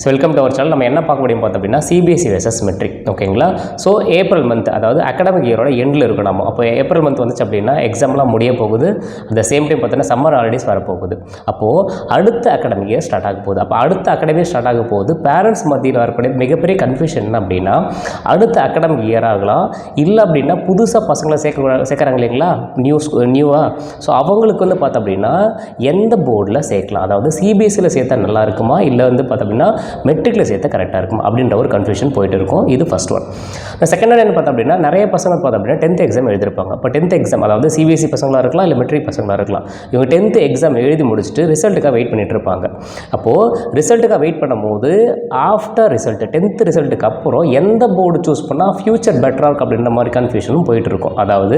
Welcome to our channel. நம்ம என்ன பார்க்க முடியும் பார்த்தோம் அப்படின்னா சிபிஎஸ்சி வெர்சஸ் மெட்ரிக். ஓகேங்களா? ஸோ ஏப்ரல் மந்த், அதாவது அகாடமிக் இயரோட எண்டில் இருக்கும். நம்ம அப்போ ஏப்ரல் மந்த் வந்துச்சு அப்படின்னா எக்ஸாம்லாம் முடிய போகுது. அந்த சேம் டைம் பார்த்தீங்கன்னா சம்மர் ஹாலிடேஸ் வரப்போகுது. அப்போது அடுத்த அகாடமிக் இயர் ஸ்டார்ட் ஆக போகுது. அப்போ அடுத்த அகாடமிக் ஸ்டார்ட் ஆக போகுது. பேரண்ட்ஸ் மத்தியில் வரக்கூடிய மிகப்பெரிய கன்ஃபியூஷன் என்ன அப்படின்னா, அடுத்த அகாடமிக் இயர் ஆகலாம், இல்லை அப்படின்னா புதுசாக பசங்களை சேர்க்குறாங்க இல்லைங்களா, நியூவாக. ஸோ அவங்களுக்கு வந்து பார்த்தோம் அப்படின்னா எந்த போர்டில் சேர்க்கலாம், அதாவது சிபிஎஸ்சியில் சேர்த்தா நல்லா இருக்குமா, இல்லை வந்து பார்த்தோம் அப்படின்னா மெட்ரிக்கில் சேர்த்தா கரெக்டாக இருக்கும் அப்படின்ற ஒரு கன்ஃபியூஷன் போயிட்டு இருக்கும். இது ஃபஸ்ட் ஒன். செகண்ட் ஒன் என்ன பார்த்தோம் அப்படின்னா, நிறைய பசங்க பார்த்தோம் அப்படின்னா 10th எக்ஸாம் எழுதிருப்பாங்க. இப்போ 10th எக்ஸாம், அதாவது சிபிஎஸ்சி பசங்களாக இருக்கலாம், இல்லை மெட்ரிக் பசங்களாக இருக்கலாம். இவங்க 10th எக்ஸாம் எழுதி முடிச்சுட்டு ரிசல்ட்டுக்காக வெயிட் பண்ணிட்டு இருப்பாங்க. அப்போது ரிசல்ட்டுக்காக வெயிட் பண்ணும்போது ஆஃப்டர் ரிசல்ட் 10th ரிசல்ட்டுக்கு அப்புறம் எந்த போர்டு சூஸ் பண்ணால் ஃபியூச்சர் பெட்டராக இருக்கும் அப்படின்ற மாதிரி கன்ஃபியூஷனும் போயிட்டு இருக்கும். அதாவது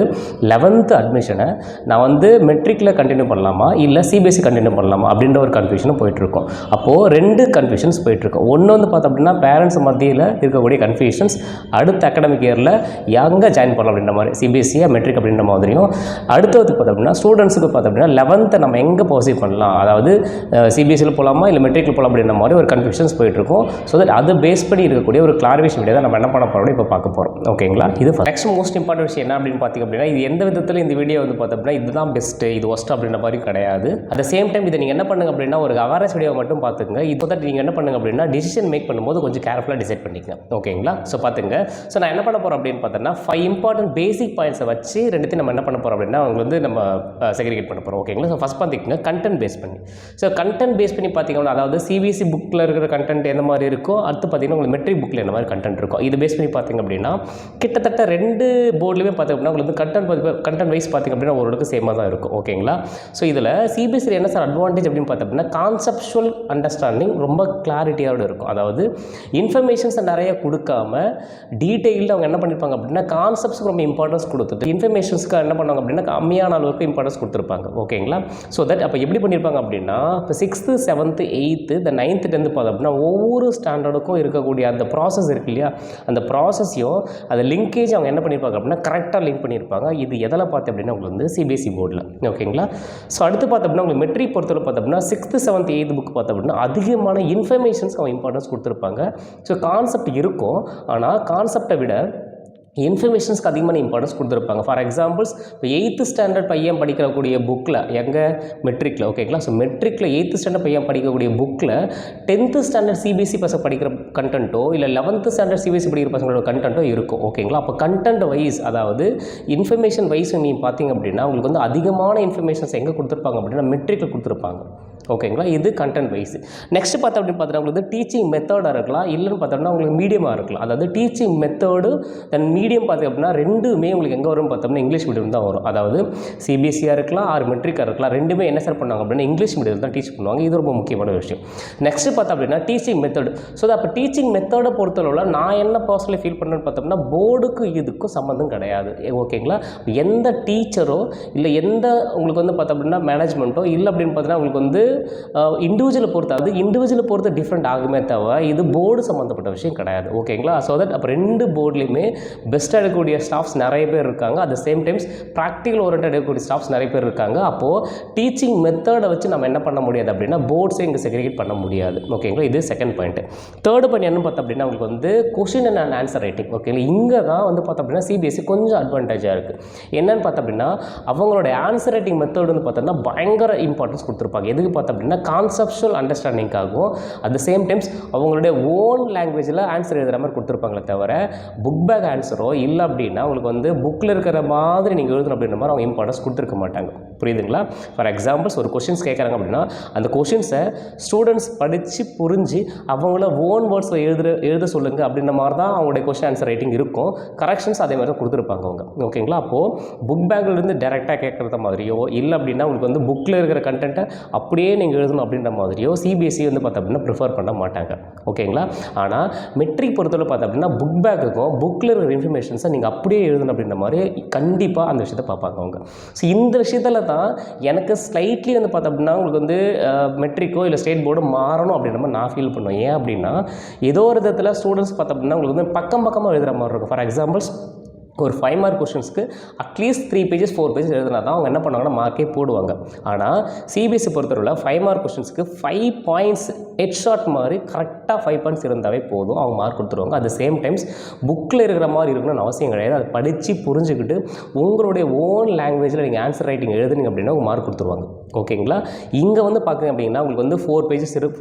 11th அட்மிஷனை நான் வந்து மெட்ரிக்கில் கண்டினியூ பண்ணலாமா, இல்லை சிபிஎஸ்சி கண்டினியூ பண்ணலாமா அப்படின்ற ஒரு கன்ஃபியூஷனும் போயிட்டுருக்கும். அப்போது ரெண்டு கன்ஃபியூஷன்ஸ் போயிட்டுருக்கும். ஒன்று வந்து பார்த்தோம் அப்படின்னா பேரண்ட்ஸ் மத்தியில் இருக்கக்கூடிய கன்ஃபியூஷன்ஸ், அடுத்த அகாடமிக் இயரில் எங்கே ஜாயின் பண்ணலாம் அப்படின்ற மாதிரி, சிபிஎஸ்சியா மெட்ரிக் அப்படின்ற மாதிரியும். அடுத்தது பார்த்தோம் அப்படின்னா ஸ்டூடெண்ட்ஸுக்கு பார்த்தோம் அப்படின்னா 11th நம்ம எங்கே ப்ரொசீட் பண்ணலாம், அதாவது சிபிஎஸ்சியில் போகலாமா இல்லை மெட்ரிக்கில் போகலாம் அப்படின்ற மாதிரி ஒரு கன்ஃபியூஷன்ஸ் போயிட்டுருக்கும். ஸோ தட் அது பேஸ் பண்ணி இருக்கக்கூடிய ஒரு கிளாரிஃபிகேஷன் வீடியோ தான் நம்ம என்ன பண்ண போகிறோம் இப்போ பார்க்க போகிறோம். ஓகேங்களா? இது நெக்ஸ்ட் மோஸ்ட் இம்பார்ட்டன்ட் விஷயம் என்ன அப்படின்னு பார்த்திங்க அப்படின்னா, இது எந்த விதத்தில் இந்த வீடியோ வந்து பார்த்தோம் அப்படின்னா இதுதான் பெஸ்ட்டு, இது ஒஸ்ட் அப்படின்ற மாதிரி கிடையாது. அட் த சேம் டைம் இதை நீங்கள் என்ன பண்ணுங்க அப்படின்னா ஒரு அவேர்னஸ் வீடியோ மட்டும் பார்த்துங்க. இப்போ தான் நீங்கள் என்ன பண்ணுங்க அப்படின்னா டிசிஷன் மேக் பண்ணும்போது கொஞ்சம் கேர்ஃபுல்லாக டிசைட் பண்ணிக்கங்க. ஓகேங்களா? ஸோ பார்த்துங்க. ஸோ நான் என்ன பண்ண போகிறோம் அப்படின்னு பார்த்தோன்னா 5 இம்பார்ட்டன்ட் பேசிக் பாயிண்ட்ஸை வச்சு ரெண்டுத்தையும் நம்ம என்ன பண்ண போகிறோம் அப்படின்னா அவங்க வந்து நம்ம செக்ரிகேட் பண்ண போகிறோம். ஓகேங்களா? ஸோ ஃபஸ்ட் பார்த்திங்க கண்டென்ட் பேஸ் பண்ணி. ஸோ கண்டென்ட் பேஸ் பண்ணி பார்த்தீங்கன்னா, அதாவது சிபிஎஸ்சி புக்கில் இருக்கிற கண்டென்ட் எந்த மாதிரி இருக்கோ, அடுத்து பார்த்தீங்கன்னா உங்களுக்கு மெட்ரிக் புக்கில் என்ன மாதிரி கண்டென்ட் இருக்கும், இது பேஸ் பண்ணி பார்த்திங்க அப்படின்னா கிட்டத்தட்ட ரெண்டு போர்ட்லேயுமே பார்த்திங்க அப்படின்னா உங்களுக்கு கண்டென்ட் வைஸ் பார்த்திங்க அப்படின்னா ஓரளவுக்கு சேமாக தான் இருக்கும். ஓகேங்களா? ஸோ இதில் சிபிஎஸ்சியில் என்ன சார் அட்வான்டேஜ் அப்படின்னு பார்த்தோம் அப்படின்னா கான்செப்சுவல் அண்டர்ஸ்டாண்டிங் ரொம்ப கிளாரிட்டியோடு இருக்கும். அதாவது இன்ஃபர்மேஷன்ஸை நிறைய கொடுக்காம டீட்டெயில்டு அவங்க என்ன பண்ணியிருப்பாங்க அப்படின்னா கான்செப்ட்ஸ்க்கு ரொம்ப இம்பார்ட்டன்ஸ் கொடுத்துட்டு இன்ஃபர்மேஷன்ஸ்க்கு என்ன பண்ணுவாங்க அப்படின்னா கம்மியான அளவுக்கு இம்பார்ட்டன்ஸ் கொடுத்துருப்பாங்க. ஓகேங்களா? ஸோ தட் அப்போ எப்படி பண்ணியிருப்பாங்க அப்படின்னா இப்போ 6th 7th 8th இந்த 9th 10th பார்த்தோம் அப்படின்னா ஒவ்வொரு ஸ்டாண்டர்டுக்கும் இருக்கக்கூடிய அந்த ப்ராசஸ் இருக்கு இல்லையா, அந்த ப்ராசஸையும் அந்த லிங்கேஜ் அவங்க என்ன பண்ணியிருப்பாங்க அப்படின்னா கரெக்டாக லிங்க் பண்ணியிருப்பாங்க. இது எதில் பார்த்து அப்படின்னா உங்களுக்கு வந்து சிபிஎஸ்சி போர்டில். ஓகேங்களா? ஸோ அடுத்து பார்த்தோம் அப்படின்னா உங்களுக்கு மெட்ரிக் பொறுத்தவரை பார்த்தோம் அப்படின்னா 6th 7th 8th புக் பார்த்தோம் அப்படின்னா அதிகமான இன்ஃபர்மேஷன்ஸ் அவங்க இம்பார்ட்டன்ஸ் கொடுத்துருப்பாங்க. ஸோ கான்செப்ட் இருக்கும், ஆனால் கான்செப்டை விட இன்ஃபர்மேஷன்ஸ்க்கு அதிகமான இம்பார்ட்டன்ஸ் கொடுத்துருப்பாங்க. ஃபார் எக்ஸாம்பிள்ஸ் இப்போ 8th ஸ்டாண்டர்ட் பையன் படிக்கக்கூடிய புக்கில் எங்கள் மெட்ரிக்கில். ஓகேங்களா? ஸோ மெட்ரிக்கில் 8th ஸ்டாண்டர்ட் பையன் படிக்கக்கூடிய புக்கில் 10th ஸ்டாண்டர்ட் சிபிஎஸ்சி பசங்க படிக்கிற கண்டென்ட்டோ இல்லை 11th ஸ்டாண்டர்ட் சிபிஎஸ்சி படிக்கிற பசங்களோட கண்டென்ட்டோ இருக்கும். ஓகேங்களா? அப்போ கண்டென்ட் வைஸ், அதாவது இன்ஃபர்மேஷன் வைஸ் நீங்கள் பார்த்தீங்க அப்படின்னா உங்களுக்கு வந்து அதிகமான இன்ஃபர்மேஷன்ஸ் எங்கே கொடுத்துருப்பாங்க அப்படின்னா மெட்ரிக்கில் கொடுத்துருப்பாங்க. ஓகேங்களா? இது கண்டென்ட் வைஸ். நெக்ஸ்ட் பார்த்தோம் அப்படின்னு பார்த்தோன்னா உங்களுக்கு வந்து டீச்சிங் மெத்தடாக இருக்கலாம், இல்லைன்னு பார்த்தோம்னா உங்களுக்கு மீடியமாக இருக்கலாம். அதாவது டீச்சிங் மெத்தடு தென் மீடியம் பார்த்திங்க அப்படின்னா ரெண்டுமே உங்களுக்கு எங்கே வரும்னு பார்த்தோம்னா இங்கிலீஷ் மீடியம் தான் வரும். அதாவது சிபிஎஸ்சியாக இருக்கலாம் ஆர் மெட்ரிக்காக இருக்கலாம், ரெண்டுமே என்ன சார் பண்ணுவாங்க அப்படின்னா இங்கிலீஷ் மீடியம் தான் டீச் பண்ணுவாங்க. இது ரொம்ப முக்கியமான விஷயம். நெக்ஸ்ட் பார்த்தோம் அப்படின்னா டீச்சிங் மெத்தடு. ஸோ அப்போ டீச்சிங் மெத்தடை பொறுத்தளவில் நான் என்ன பர்சனலி ஃபீல் பண்ணுறேன்னு பார்த்தோம்னா போர்டுக்கு இதுக்கும் சம்மந்தம் கிடையாது. ஓகேங்களா? எந்த டீச்சரோ இல்லை எந்த உங்களுக்கு வந்து பார்த்தோம் அப்படின்னா மேனேஜ்மெண்ட்டோ இல்லை அப்படின்னு பார்த்தீங்கன்னா உங்களுக்கு வந்து இண்டிவிஜுவலை பொறுத்து டிஃப்ரெண்ட் ஆகுமே தவிர இது போர்டு சம்மந்தப்பட்ட விஷயம் கிடையாது. ஓகேங்களா? ஸோ தட் அப்போ ரெண்டு போர்ட்லேயுமே பெஸ்ட்டாக எடுக்கக்கூடிய ஸ்டாஃப்ஸ் நிறைய பேர் இருக்காங்க. At the same times practical orient எடுக்கக்கூடிய ஸ்டாஃப்ஸ் நிறைய பேர் இருக்காங்க. அப்போது டீச்சிங் மெத்தடை வச்சு நம்ம என்ன பண்ண முடியாது அப்படின்னா போர்ட்ஸை இங்கே செக்ரிகேட் பண்ண முடியாது. ஓகேங்களா? இது செகண்ட் பாயிண்ட். தேர்ட் பாயிண்ட் என்ன பார்த்தோம் அப்படின்னா உங்களுக்கு வந்து கொஷின் அண்ட் ஆன்சர் ரைட்டிங். ஓகேங்களா? இங்கே தான் வந்து பார்த்தோம் அப்படின்னா சிபிஎஸ்சி கொஞ்சம் அட்வான்டேஜாக இருக்குது. என்னன்னு பார்த்தோம் அப்படின்னா அவங்களோட ஆன்சர் ரைட்டிங் மெத்தட் வந்து பார்த்தோம்னா பயங்கர இம்பார்ட்டன்ஸ் கொடுத்துருப்பாங்க. எதுக்கு பார்த்தோம் அப்படின்னா கான்செப்சுவல் அண்டர்ஸ்டாண்டிங்காகவும் அட் த சேம் டைம்ஸ் அவங்களுடைய ஓன் லாங்குவேஜில் ஆன்சர் எழுதுகிற மாதிரி கொடுத்துருப்பாங்களே தவிர புக் பேக் ஆன்சரோ இல்லை அப்படின்னா உங்களுக்கு வந்து புக்கில் இருக்கிற மாதிரி நீங்கள் எழுதணும் அப்படின்ற மாதிரி அவங்க இம்பார்ட்டன்ஸ் கொடுத்துருக்க மாட்டாங்க. புரியுதுங்களா? ஃபார் எக்ஸாம்பிள்ஸ் ஒரு கொஷின்ஸ் கேட்குறாங்க அப்படின்னா அந்த கொஷின்ஸை ஸ்டூடெண்ட்ஸ் படித்து புரிஞ்சு அவங்கள ஓன் வேர்ட்ஸில் எழுத சொல்லுங்கள் அப்படின்ற மாதிரி தான் அவங்களுடைய கொஷின் ஆன்சர் ரைட்டிங் இருக்கும். கரெக்ஷன்ஸ் அதே மாதிரி தான் கொடுத்துருப்பாங்க அவங்க. ஓகேங்களா? அப்போது புக் பேக்லேருந்து டேரெக்டாக கேட்குறத மாதிரியோ இல்லை அப்படின்னா உங்களுக்கு வந்து புக்கில் இருக்கிற கண்டென்ட்டை அப்படியே நீங்கள் எழுதணும் அப்படின்ற மாதிரியோ சிபிஎஸ்சி வந்து பார்த்தோம் அப்படின்னா ப்ரிஃபர் பண்ண மாட்டாங்க. ஓகேங்களா? ஆனால் மெட்ரிக் பொறுத்தவரை பார்த்தோம் அப்படின்னா புக் பேக்குக்கும் புக்கில் இருக்கிற இன்ஃபர்மேஷன்ஸை நீங்கள் அப்படியே எழுதணும் அப்படின்ற மாதிரி கண்டிப்பாக அந்த விஷயத்தை பார்ப்பாங்க அவங்க. ஸோ இந்த விஷயத்தில் தான் எனக்கு ஸ்லைட்லி வந்து பார்த்தோம் அப்படின்னா உங்களுக்கு வந்து மெட்ரிக்கோ இல்லை ஸ்டேட் போர்டோ மாறணும் அப்படின்ற மாதிரி நான் ஃபீல் பண்ணுவேன். ஏன் அப்படின்னா ஏதோ ஒரு விதத்தில் ஸ்டூடெண்ட்ஸ் பார்த்தோம் அப்படின்னா உங்களுக்கு வந்து பக்கமாக எழுதுகிற மாதிரி இருக்கும். ஃபார் எக்ஸாம்பிள்ஸ் ஒரு 5 மார்க் கொஷின்ஸ்க்கு அட்லீஸ்ட் 3 பேஜஸ் 4 பேஜஸ் எழுதினா தான் அவங்க என்ன பண்ணுவாங்கன்னா மார்க்கே போடுவாங்க. ஆனால் சிபிஎஸ்சி பொறுத்தவரை 5 மார்க் கொஷின்ஸ்க்கு 5 பாயிண்ட்ஸ் ஹெட்ஷாட் மாதிரி கரெக்டாக 5 பாயிண்ட்ஸ் இருந்தாவே போதும், அவங்க மார்க் கொடுத்துருவாங்க. அது சேம் டைம்ஸ் புக்கில் இருக்கிற மாதிரி இருக்கணும்னு அவசியம் கிடையாது. அதை படித்து புரிஞ்சுக்கிட்டு உங்களுடைய ஓன் லாங்குவேஜில் நீங்கள் ஆன்சர் ரைட்டிங் எழுதுனீங்க அப்படின்னா உங்கள் மார்க் கொடுத்துருவாங்க. ஓகேங்களா? இங்கே வந்து பார்க்குங்க அப்படின்னா உங்களுக்கு வந்து 4 பேஜஸ்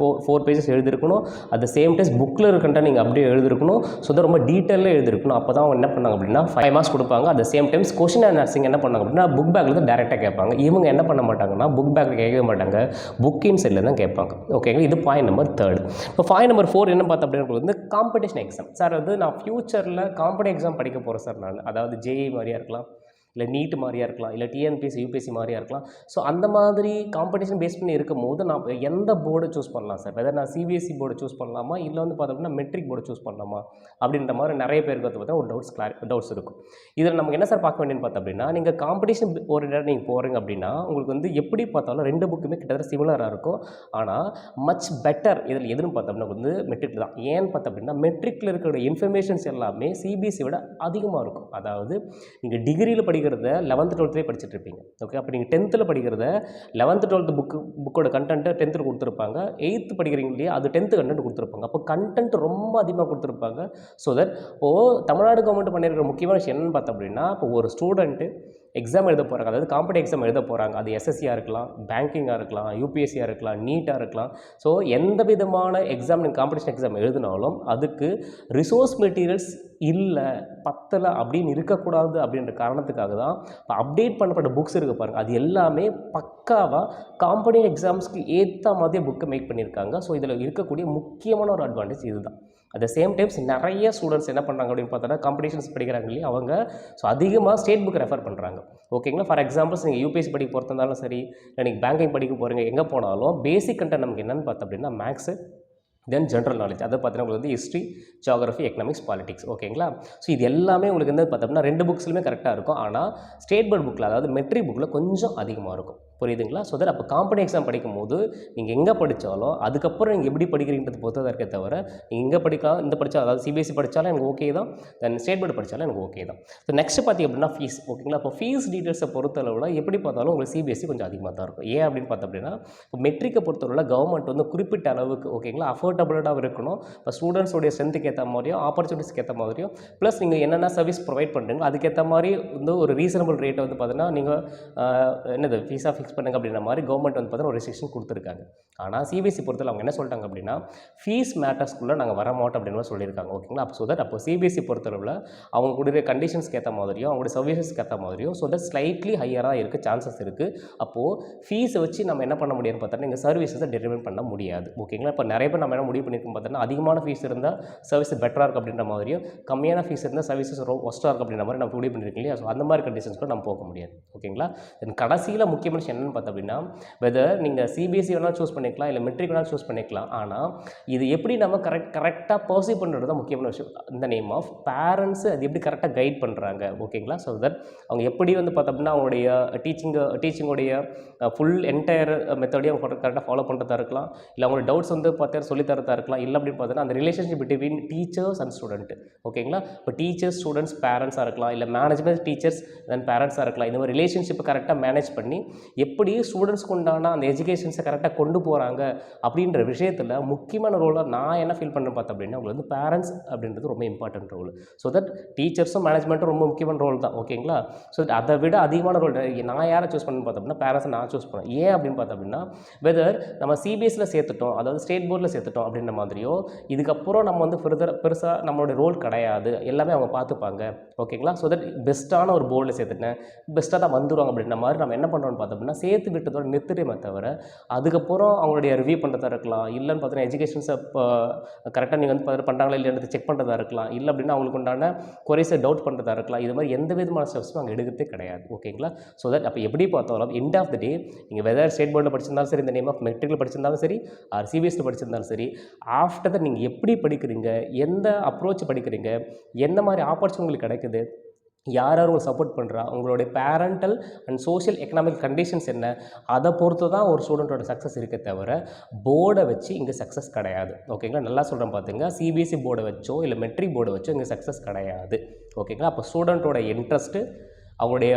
ஃபோர் பேஜஸ் எழுதிருக்கணும். அட் த சேம் டைம் புக்கில் இருக்கன்ட்டு நீங்கள் அப்படியே எழுதிருக்கணும். ஸோ அதை ரொம்ப டீட்டெயிலாக எழுதிருக்கணும். அப்போ தான் அவங்க என்ன பண்ணாங்க அப்படின்னா 5 மார்க்ஸ் கொடுப்பாங்க. At the same times question and answering என்ன பண்ணாங்க அப்படின்னா புக் பேக்கில் தான் டேரெக்டாக கேட்பாங்க. இவங்க என்ன பண்ண மாட்டாங்கன்னா புக் பேக்கில் கேட்கவே மாட்டாங்க, புக்கின் சைடில் தான் கேட்பாங்க. ஓகேங்களா? இது பாயிண்ட் நம்பர் 3. இப்போ பாயிண்ட் நம்பர் 4 என்ன பார்த்தா அப்படின்னா வந்து காம்படிஷன் எக்ஸாம். சார் வந்து நான் ஃபியூச்சரில் காம்படிட்டிவ் எக்ஸாம் படிக்க போகிறேன் சார் நான், அதாவது ஜேஇ மாதிரியாக இருக்கலாம், இல்லை நீட் மாதிரியாக இருக்கலாம், இல்லை டிஎன்பிஎஸ்சி யூபிஎஸ்சி மாதிரியாக இருக்கலாம். ஸோ அந்த மாதிரி காம்படிஷன் பேஸ் பண்ணி இருக்கும் போது நான் எந்த போர்டை சூஸ் பண்ணலாம் சார், வெதர் நான் சிபிஎஸ்சி போர்டை சூஸ் பண்ணலாமா இல்லை வந்து பார்த்தோம்னா மெட்ரிக் போர்டை சூஸ் பண்ணலாமா அப்படின்ற மாதிரி நிறைய பேருக்கு வந்து பார்த்தா ஒரு டவுட்ஸ் இருக்கும். இதில் நமக்கு என்ன சார் பார்க்க வேண்டியன்னு பார்த்தோம் அப்படின்னா, நீங்கள் காம்படிஷன் ஒரு இடம் நீங்கள் போகிறீங்க அப்படின்னா உங்களுக்கு வந்து எப்படி பார்த்தாலும் 2 புக்குமே கிட்டத்தட்ட சிமிலராக இருக்கும். ஆனால் மச் பெட்டர் இதில் எதுன்னு பார்த்தோம்னா வந்து மெட்ரிக் தான். ஏன்னு பார்த்தோம் அப்படின்னா மெட்ரிக்கில் இருக்கிற இன்ஃபர்மேஷன்ஸ் எல்லாமே சிபிஎஸ்சி விட அதிகமாக இருக்கும். அதாவது நீங்கள் டிகிரியில் படிக்கிறத 11th 12th படிச்சுட்டு இருப்பீங்க. ஓகே, அப்போ நீங்கள் 10th படிக்கிறத 11th 12th புக்கோட கண்டென்ட்டை 10th கொடுத்துருப்பாங்க. 8th படிக்கிறீங்க இல்லையா, அது 10th கண்டென்ட் கொடுத்துருப்பாங்க. அப்போ கண்டென்ட் ரொம்ப அதிகமாக கொடுத்துருப்பாங்க. ஸோ தட் தமிழ்நாடு கவர்மெண்ட் பண்ணியிருக்கிற முக்கியமான விஷயம் என்னென்னு பார்த்தோம் அப்படின்னா, இப்போ ஒரு ஸ்டூடெண்ட்டு எக்ஸாம் எழுத போகிறாங்க, அதாவது காம்படிட்டிவ் எக்ஸாம் எழுத போகிறாங்க. அது எஸ்எஸ்சியாக இருக்கலாம், பேங்கிங்காக இருக்கலாம், யூபிஎஸ்சியாக இருக்கலாம், நீட்டாக இருக்கலாம். ஸோ எந்த விதமான எக்ஸாம் நீங்கள் காம்படிஷன் எக்ஸாம் எழுதினாலும் அதுக்கு ரிசோர்ஸ் மெட்டீரியல்ஸ் இல்லை, பத்தலை அப்படின்னு இருக்கக்கூடாது அப்படின்ற காரணத்துக்காக தான் இப்போ அப்டேட் பண்ணப்பட்ட புக்ஸ் இருக்குது பாருங்கள், அது எல்லாமே பக்காவாக காம்படிட்டிவ் எக்ஸாம்ஸ்க்கு ஏற்ற மாதிரி புக்கை மேக் பண்ணியிருக்காங்க. ஸோ இதில் இருக்கக்கூடிய முக்கியமான ஒரு அட்வான்டேஜ் இதுதான். அட் த சேம் டைம்ஸ் நிறைய ஸ்டூடெண்ட்ஸ் என்ன பண்ணுறாங்க அப்படின்னு பார்த்தோன்னா காம்படிஷன்ஸ் படிக்கிறாங்க இல்லையா, அவங்க ஸோ அதிகமாக ஸ்டேட் புக் ரெஃபர் பண்ணுறாங்க. ஓகேங்களா? ஃபார் எக்ஸாம்பிள்ஸ் நீங்கள் யூபிஎஸ்சி படிக்க போகிறதாலும் சரி, இல்லை நீங்கள் பேங்கிங் படிக்க போகிறீங்க, எங்கே போனாலும் பேசிக் கண்டென்ட் நமக்கு என்னென்னு பார்த்தோம் அப்படின்னா மேக்ஸு, தென் ஜென்ரல் நாலேஜ், அதை பார்த்தீங்கன்னா உங்களுக்கு வந்து ஹிஸ்ட்ரி, ஜியாகிரஃபி, எக்கனாமிக்ஸ், பாலிட்டிக்ஸ். ஓகேங்களா? ஸோ இது எல்லாமே உங்களுக்கு வந்து பார்த்தோம்னா 2 புக்ஸ்லையுமே கரெக்டாக இருக்கும். ஆனால் ஸ்டேட் போர்ட் புக்கில், அதாவது மெட்ரிக் புக்கில் கொஞ்சம் அதிகமாக இருக்கும். புரியுதுங்களா? ஸோ தட் அப்போ காம்படிட்டிவ் எக்ஸாம் படிக்கும் போது நீங்கள் எங்கே படித்தாலும் அதுக்கப்புறம் நீங்கள் எப்படி படிக்கிறீங்கிறது பொறுத்ததாக இருக்கே தவிர, நீங்கள் எங்கே படிக்கலாம், இந்த படித்தா, அதாவது சிபிஎஸ்சி படித்தாலும் எனக்கு ஓகே தான், தென் ஸ்டேட் போர்டு படித்தாலும் எனக்கு ஓகே தான். ஸோ நெக்ஸ்ட் பார்த்திங்க அப்படின்னா ஃபீஸ். ஓகேங்களா? இப்போ ஃபீஸ் டீட்டெயில்ஸை பொறுத்தளவில் எப்படி பார்த்தாலும் உங்களுக்கு சிபிஎஸ்சி கொஞ்சம் அதிகமாக தான் இருக்கும். ஏன் அப்படின்னு பார்த்தோம் அப்படின்னா, இப்போ மெட்ரிக்கை பொறுத்தளவில் கவர்மெண்ட் வந்து குறிப்பிட்ட அளவுக்கு ஓகேங்களா அஃபோர்டபுளாக இருக்கணும். இப்போ ஸ்டூடெண்ட்ஸோடைய ஸ்ட்ரென்த்துக்கு ஏற்ற மாதிரியும் ஆப்பர்ச்சுனிட்டிஸ்க்கு ஏற்ற மாதிரியும் ப்ளஸ் நீங்கள் என்னென்ன சர்வீஸ் ப்ரொவைட் பண்ணுறீங்களோ அதுக்கேற்ற மாதிரி வந்து ஒரு ரீசனபிள் ரேட்டை வந்து பார்த்தீங்கன்னா நீங்கள் என்னது ஃபீஸாக ஃபிக்ஸ் பண்ணுங்க அப்படின்ற மாதிரி கவர்மெண்ட் வந்து பார்த்தீங்கன்னா ஒரு ரெஸ்ட்ரிக்ஷன் கொடுத்துருக்காங்க. ஆனால் சிபிஎஸ்சி பொறுத்தவரை அவங்க என்ன சொல்லிட்டாங்க அப்படின்னா ஃபீஸ் மேட்டர்ஸ்க்குள்ளே நாங்கள் வர மாட்டோம் அப்படின்னு மாதிரி சொல்லியிருக்காங்க. ஓகேங்களா? அப்போ ஸோ தட் அப்போ சிபிஎஸ்சி பொறுத்தளவில் அவங்க கொடுக்குற கண்டிஷன்ஸ்க்கு ஏற்ற மாதிரியும் அவங்களுடைய சர்வீசஸ்க்கு ஏற்ற மாதிரியும் ஸோ தட் ஸ்லைட்லி ஹையராக இருக்குது, சான்சஸ் இருக்குது. அப்போது ஃபீஸை வச்சு நம்ம என்ன பண்ண முடியும்னு பார்த்தோன்னா நீங்கள் சர்வீஸை டெரிவைன் பண்ண முடியாது. ஓகேங்களா? இப்போ நிறைய பேர் நம்ம என்ன முடிவு பண்ணியிருக்கோம் பார்த்தோன்னா அதிகமான ஃபீஸ் இருந்தால் சர்வீஸ் பெட்டராக இருக்குது அப்படின்ற மாதிரியும் கம்மியான ஃபீஸ் இருந்தால் சர்வீசஸ் ஒஸ்ட்டாக இருக்குது அப்படின்ற மாதிரி நம்ம முடிவு பண்ணியிருக்கோம் இல்லையா. ஸோ அந்த மாதிரி கண்டிஷன்ஸ் கூட நம்ம போக முடியாது. ஓகேங்களா? கடைசியில் முக்கியமான விஷயம் என்னென்னு பார்த்தோம் அப்படின்னா, வெதர் நீங்கள் சிபிஎஸ்சி வேணாலும் சூஸ் பண்ணிக்கலாம், இல்லை மெட்ரிக் வேணாலும் சூஸ் பண்ணிக்கலாம். ஆனால் இது எப்படி நம்ம கரெக்டாக பர்சீவ் பண்ணுறது தான் முக்கியமான விஷயம். இந்த நேம் ஆஃப் பேரண்ட்ஸ் அது எப்படி கரெக்டாக கைட் பண்ணுறாங்க. ஓகேங்களா? ஸோ தட் அவங்க எப்படி வந்து பார்த்தோம்னா அவங்களுடைய டீச்சிங்கோடைய ஃபுல் என்டையர் மெத்தடையும் அவங்க கரெக்டாக ஃபாலோ பண்ணுறதா இருக்கலாம், இல்லை அவங்களோட டவுட்ஸ் வந்து பார்த்தா சொல்லித்தரதா இருக்கலாம், இல்லை அப்படின்னு பார்த்தோன்னா அந்த relationship between teachers and student. ஓகேங்களா? இப்போ டீச்சர்ஸ் ஸ்டூடெண்ட்ஸ் பேரண்ட்ஸாக இருக்கலாம், இல்லை மேனேஜ்மெண்ட் டீச்சர்ஸ் தென் பேரண்ட்ஸாக இருக்கலாம். இந்த மாதிரி ரிலேஷன்ஷிப்பை கரெக்டாக மேனேஜ் பண்ணி எப்படி ஸ்டூடெண்ட்ஸ்க்கு உண்டான அந்த எஜுகேஷன்ஸை கரெக்டாக கொண்டு போகிறாங்க அப்படின்ற விஷயத்தில் முக்கியமான ரோலாக நான் என்ன ஃபீல் பண்ணுறேன் பார்த்தேன் அப்படின்னா உங்களுக்கு வந்து பேரண்ட்ஸ் அப்படின்றது ரொம்ப இம்பார்ட்டன்ட் ரோல். ஸோ தட் டீச்சர்ஸும் மேனேஜ்மெண்ட்டும் ரொம்ப முக்கியமான ரோல் தான். ஓகேங்களா? ஸோ அதை விட அதிகமான ரோல் நான் யாரை சூஸ் பண்ணணும்னு பார்த்தோம் அப்படின்னா பேரண்ட்ஸை நான் சூஸ் பண்ணேன். ஏன் அப்படின்னு பார்த்தோம் அப்படின்னா வெதர் நம்ம சிபிஎஸ்சியில் சேர்த்துட்டோம், அதாவது ஸ்டேட் போர்டில் சேர்த்துட்டோம் அப்படின்ற மாதிரியோ இதுக்கப்புறம் நம்ம வந்து பெருசாக நம்மளோட ரோல் கிடையாது, எல்லாமே அவங்க பார்த்துப்பாங்க. ஓகேங்களா? ஸோ தட் பெஸ்ட்டான ஒரு போர்டில் சேர்த்துட்டேன், பெஸ்ட்டாக தான் வந்துடுவாங்க அப்படின்ற மாதிரி நம்ம என்ன பண்ணுறோம்னு பார்த்தோம் அப்படின்னா சேர்த்து விட்டதோட நிறுத்துறமே தவிர அதுக்கப்புறம் அவங்களுடைய ரிவ்யூ பண்ணுறதா இருக்கலாம், இல்லைன்னு பார்த்தீங்கன்னா எஜுகேஷன்ஸை கரெக்டாக நீங்கள் வந்து பார்த்து பண்ணுறாங்களா இல்லைன்றது செக் பண்ணுறதா இருக்கலாம், இல்லை அப்படின்னா அவங்களுக்கு உண்டான குறைசை டவுட் பண்ணுறதா இருக்கலாம். இது மாதிரி எந்த விதமான ஸ்டெப்ஸும் அங்கே எடுக்கிறதே கிடையாது. ஓகேங்களா? ஸோ தட் அப்போ எப்படி பார்த்தாலும் எண்ட் ஆஃப் த டே நீங்கள் வெதர் ஸ்டேட் போர்டில் படிச்சிருந்தாலும் சரி, இந்த நேம் ஆஃப் மெட்ரிக்கில் படிச்சிருந்தாலும் சரி, ஆர் சிபிஎஸ்சியில் படிச்சிருந்தாலும் சரி, ஆஃப்டர் தட் நீங்கள் எப்படி படிக்கிறீங்க, எந்த அப்ரோச் படிக்கிறீங்க, என்ன மாதிரி ஆப்பர்ச்சுனிட்டி உங்களுக்கு கிடைக்குது, யார் யார் உங்களுக்கு சப்போர்ட் பண்ணுறா, உங்களுடைய parental and social economic conditions என்ன, அதை பொறுத்து தான் ஒரு ஸ்டூடெண்ட்டோட சக்ஸஸ் இருக்க தவிர போர்டை வச்சு இங்கே சக்ஸஸ் கிடையாது. ஓகேங்களா? நல்லா சொல்கிறேன் பார்த்துங்க, சிபிஎஸ்சி போர்டை வச்சோ இல்லை மெட்ரிக் போர்டை வச்சோ இங்கே சக்ஸஸ் கிடையாது. ஓகேங்களா. அப்போ ஸ்டூடெண்ட்டோட இன்ட்ரெஸ்ட்டு, அவங்களுடைய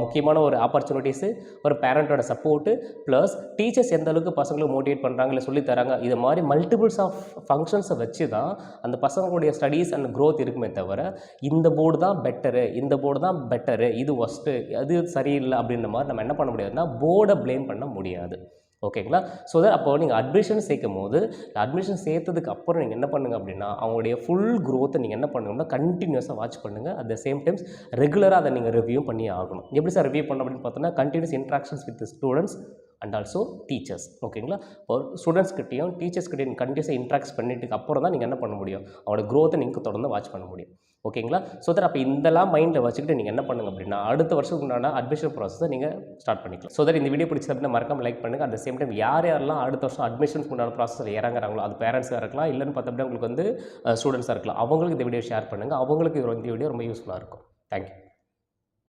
முக்கியமான ஒரு ஆப்பர்ச்சுனிட்டிஸு, ஒரு பேரண்ட்டோட சப்போர்ட்டு, ப்ளஸ் டீச்சர்ஸ் எந்த அளவுக்கு பசங்களை மோட்டிவேட் பண்ணுறாங்க, இல்லை சொல்லித் தராங்க, இது மாதிரி மல்டிபிள்ஸ் ஆஃப் ஃபங்க்ஷன்ஸை வச்சு தான் அந்த பசங்களுடைய ஸ்டடீஸ் அண்ட் க்ரோத் இருக்குமே தவிர, இந்த போர்டு தான் பெட்டரு, இந்த போர்டு தான் பெட்டரு, இது ஒஸ்ட்டு, அது சரியில்லை அப்படின்ற மாதிரி நம்ம என்ன பண்ண முடியாதுன்னா போர்டை ப்ளேம் பண்ண முடியாது. ஓகேங்களா. ஸோ தட் அப்போ நீங்கள் அட்மிஷன் சேர்க்கும் போது, அட்மிஷன் சேர்த்ததுக்கு அப்புறம் நீங்கள் என்ன பண்ணுங்கள் அப்படின்னா, அவங்களுடைய ஃபுல் க்ரோத்தை நீங்கள் என்ன பண்ணுங்கன்னா கண்டினியூஸாக வாட்ச் பண்ணுங்கள். அட் த சேம் டைம்ஸ் ரெகுலராக அதை நீங்கள் ரிவ்யூ பண்ணி ஆகணும். எப்படி சார் ரிவ்யூ பண்ணணும் அப்படின்னு பார்த்தோன்னா, continuous interactions with students and also teachers. ஓகேங்களா. இப்போ ஸ்டூடெண்ட்ஸ்கிட்டையும் டீச்சர்ஸ்கிட்டையும் கண்டினியூஸாக இன்ட்ராக்ட் பண்ணிட்டு அப்புறம் தான் நீங்கள் என்ன பண்ண முடியும், அவங்களோட க்ரோத்தை நீங்கள் தொடர்ந்து வாட்ச் பண்ண முடியும். ஓகேங்களா. ஸோ தட் அப்போ இதெல்லாம் மைண்டில் வச்சுக்கிட்டு நீங்கள் என்ன பண்ணுங்க அப்படின்னா, அடுத்த வருஷத்துக்கு உண்டான அட்மிஷன் ப்ராசஸை நீங்கள் ஸ்டார்ட் பண்ணிக்கலாம். ஸோ தட் இந்த வீடியோ பிடிச்சது அப்படின்னா மறக்காம லைக் பண்ணுங்கள். அட் த சேம் டைம் யாரெல்லாம் அடுத்த வருஷம் அட்மிஷனுக்கு உண்டான ப்ராசஸில் இறங்குறாங்களோ, அது பேரண்ட்ஸாக இருக்கலாம், இல்லைன்னு பார்த்தா உங்களுக்கு வந்து ஸ்டூடெண்ட்ஸாக இருக்கலாம், அவங்களுக்கு இந்த வீடியோ ஷேர் பண்ணுங்கள். அவங்களுக்கு இந்த வீடியோ ரொம்ப யூஸ்ஃபுல்லாக இருக்கும். தேங்க்யூ.